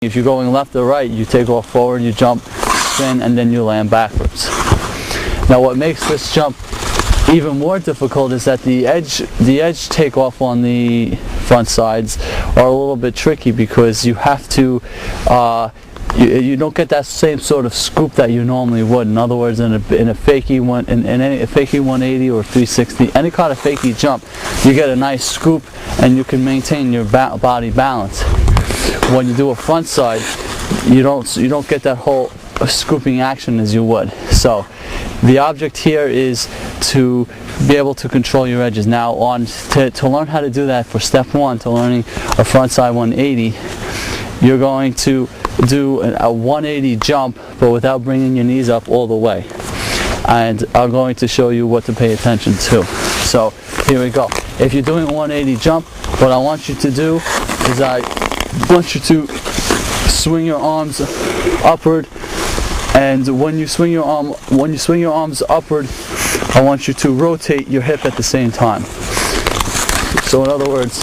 If you're going left or right, you take off forward, you jump, spin, and then you land backwards. Now what makes this jump even more difficult is that the edge takeoff on the front sides are a little bit tricky, because you have to you don't get that same sort of scoop that you normally would. In other words, in a fakie a fakie 180 or 360, any kind of fakie jump, you get a nice scoop and you can maintain your body balance. When you do a front side, you don't get that whole scooping action as you would. So the object here is to be able to control your edges. Now to learn how to do that, for step one to learning a frontside 180, you're going to do a 180 jump, but without bringing your knees up all the way. And I'm going to show you what to pay attention to. So here we go. If you're doing a 180 jump, what I want you to do is I want you to swing your arms upward, and when you swing your arms upward, I want you to rotate your hip at the same time. So in other words,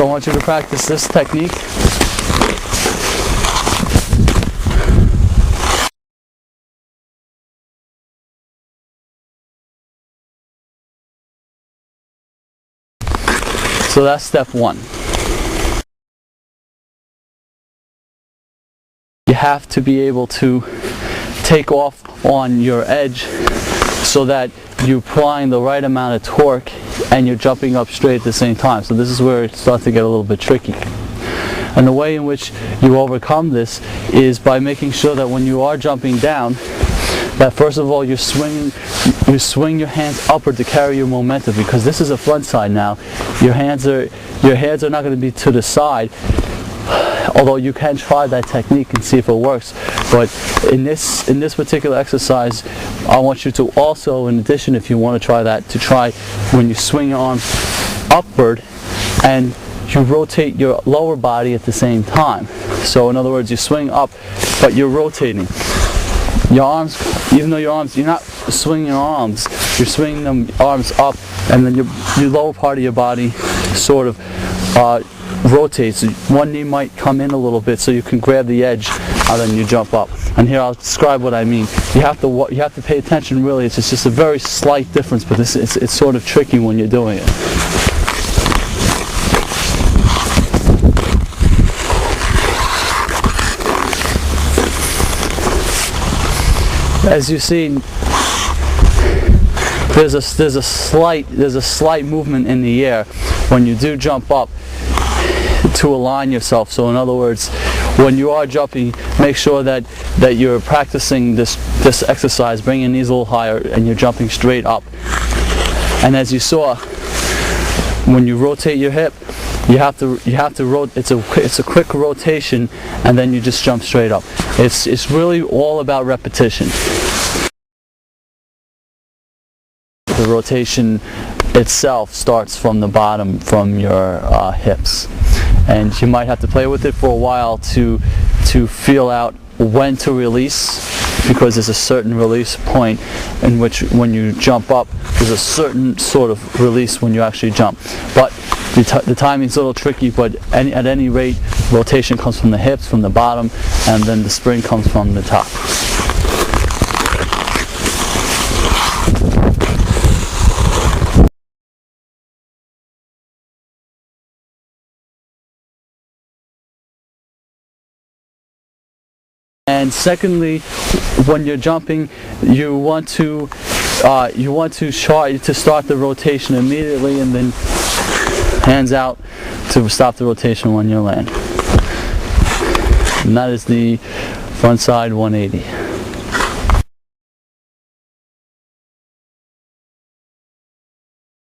I want you to practice this technique. So that's step one. You have to be able to take off on your edge so that you're applying the right amount of torque and you're jumping up straight at the same time. So this is where it starts to get a little bit tricky. And the way in which you overcome this is by making sure that when you are jumping down, that first of all you swing your hands upward to carry your momentum, because this is a front side now. Your hands are not going to be to the side, although you can try that technique and see if it works. But in this particular exercise, I want you to also, in addition, if you want to try that, to try when you swing your arms upward and you rotate your lower body at the same time. So in other words, you swing up, but you're rotating. Your arms, even though you're not swinging your arms, you're swinging them arms up, and then your lower part of your body sort of rotates. One knee might come in a little bit so you can grab the edge, and then you jump up. And here I'll describe what I mean. You have to pay attention. Really, it's just a very slight difference, but it's sort of tricky when you're doing it. As you see, there's a slight movement in the air when you do jump up to align yourself. So in other words, when you are jumping, make sure that you're practicing this exercise. Bring your knees a little higher and you're jumping straight up. And as you saw, when you rotate your hip, you have to rotate. It's a quick rotation, and then you just jump straight up. It's really all about repetition. The rotation itself starts from the bottom, from your hips, and you might have to play with it for a while to feel out when to release, because there's a certain release point in which when you jump up, there's a certain sort of release when you actually jump. But the timing's a little tricky, but at any rate, rotation comes from the hips, from the bottom, and then the spring comes from the top. And secondly, when you're jumping, you want to try to start the rotation immediately, and then hands out to stop the rotation when you land. And that is the frontside 180.